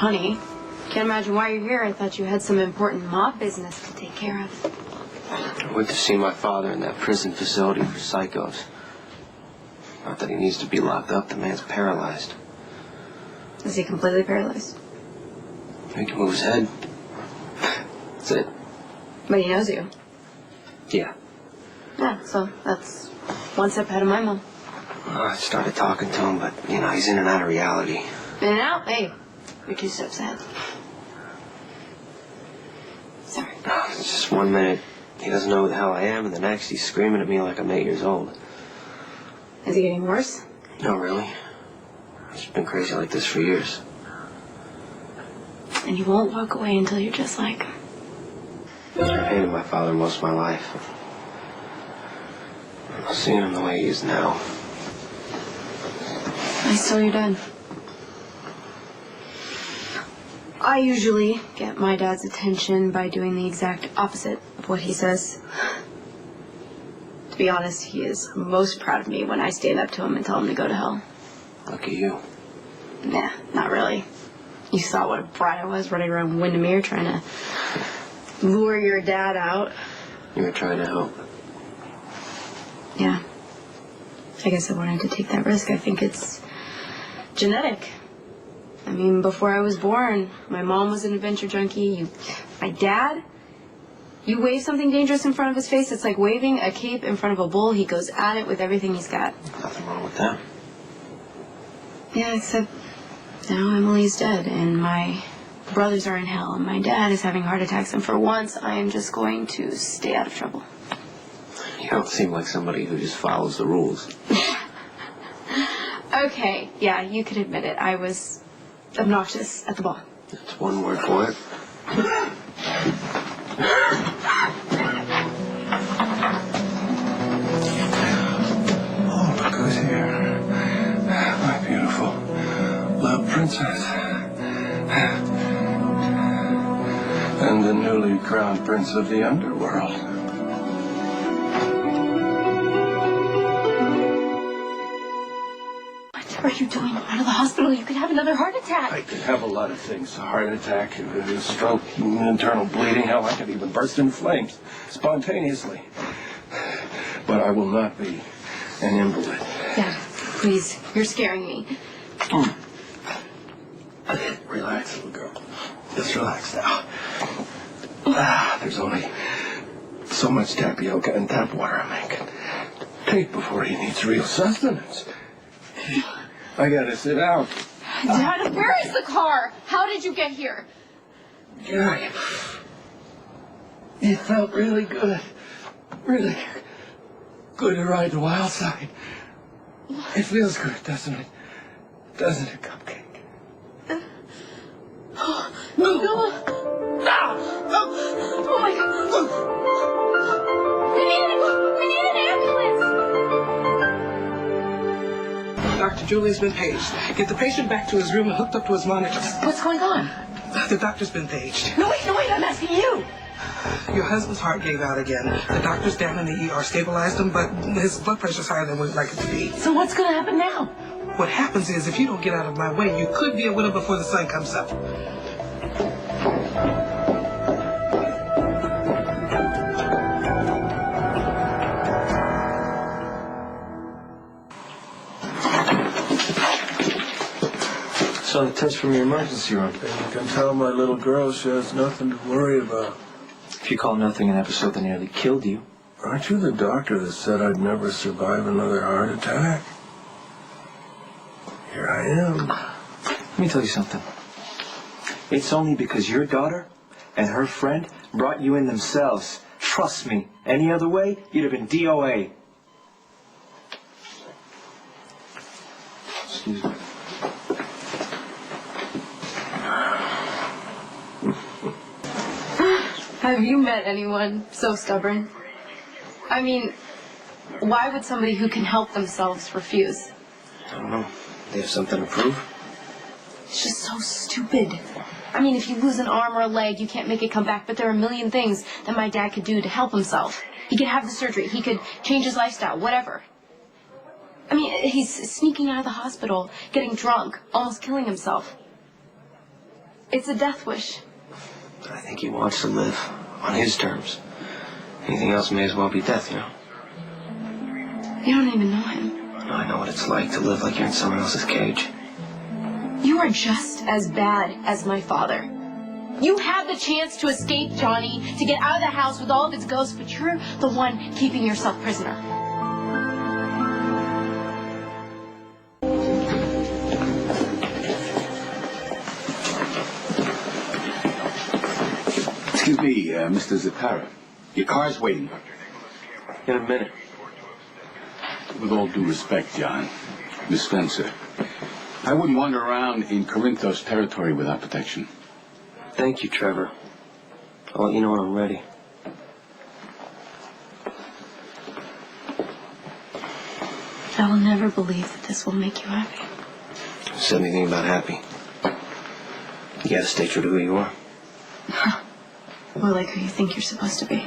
Honey, can't imagine why you're here. I thought you had some important mob business to take care of. I went to see my father in that prison facility for psychos. Not that he needs to be locked up. The man's paralyzed. Is he completely paralyzed? He can move his head. That's it. But he knows you. Yeah. Yeah, so that's one step ahead of my mom. Well, I started talking to him, but, he's in and out of reality. In and out? Hey, you're 2 steps ahead. Sorry. It's just 1 minute he doesn't know who the hell I am, and the next he's screaming at me like I'm 8 years old. Is he getting worse? No, really. He's been crazy like this for years. And you won't walk away until you're just like him. I hated my father most of my life. Seeing him the way he is now. I stole your dad. I usually get my dad's attention by doing the exact opposite of what he says. To be honest, he is most proud of me when I stand up to him and tell him to go to hell. Lucky you. Nah, not really. You saw what a brat I was running around Windermere trying to lure your dad out. You were trying to help. Yeah. I guess I wanted to take that risk. I think it's genetic. I mean, before I was born, my mom was an adventure junkie. My dad, you wave something dangerous in front of his face, it's like waving a cape in front of a bull. He goes at it with everything he's got. Nothing wrong with that. Yeah, except now Emily's dead, and my brothers are in hell, and my dad is having heart attacks, and for once, I am just going to stay out of trouble. You don't seem like somebody who just follows the rules. Okay, yeah, you could admit it. I was obnoxious at the ball. That's one word for it. Oh, look who's here. My beautiful love princess. And the newly crowned prince of the underworld. What are you doing out of the hospital? You could have another heart attack. I could have a lot of things. A heart attack, a stroke, internal bleeding. Hell, I could even burst into flames spontaneously. But I will not be an invalid. Dad, please. You're scaring me. Relax, little girl. Just relax now. There's only so much tapioca and tap water I can take before he needs real sustenance. I gotta sit out. Dad, where is the car? How did you get here? Yeah, it felt really good. Really good to ride the wild side. It feels good, doesn't it? Doesn't it, Cupcake? No. Oh my God. We need an ambulance. Dr. Julie's been paged. Get the patient back to his room and hooked up to his monitor. What's going on? The doctor's been paged. No, wait, I'm asking you. Your husband's heart gave out again. The doctors down in the ER stabilized him, but his blood pressure's higher than we'd like it to be. So what's going to happen now? What happens is, if you don't get out of my way, you could be a widow before the sun comes up. So the test from your emergency room. And you can tell my little girl she has nothing to worry about. If you call nothing an episode that nearly killed you. Aren't you the doctor that said I'd never survive another heart attack? Here I am. Let me tell you something. It's only because your daughter and her friend brought you in themselves. Trust me. Any other way, you'd have been DOA. Excuse me. Have you met anyone so stubborn? I mean, why would somebody who can help themselves refuse? I don't know. They have something to prove? It's just so stupid. I mean, if you lose an arm or a leg, you can't make it come back, but there are a million things that my dad could do to help himself. He could have the surgery. He could change his lifestyle, whatever. I mean, he's sneaking out of the hospital, getting drunk, almost killing himself. It's a death wish. I think he wants to live on his terms. Anything else may as well be death, you know? You don't even know him. I know what it's like to live like you're in someone else's cage. You are just as bad as my father. You had the chance to escape Johnny, to get out of the house with all of its ghosts, but you're the one keeping yourself prisoner. Excuse me, Mr. Zatara. Your car's waiting. In a minute. With all due respect, John, Miss Spencer, I wouldn't wander around in Corinthos territory without protection. Thank you, Trevor. I'll let you know when I'm ready. I will never believe that this will make you happy. Said anything about happy. You gotta stay true to who you are. More like who you think you're supposed to be.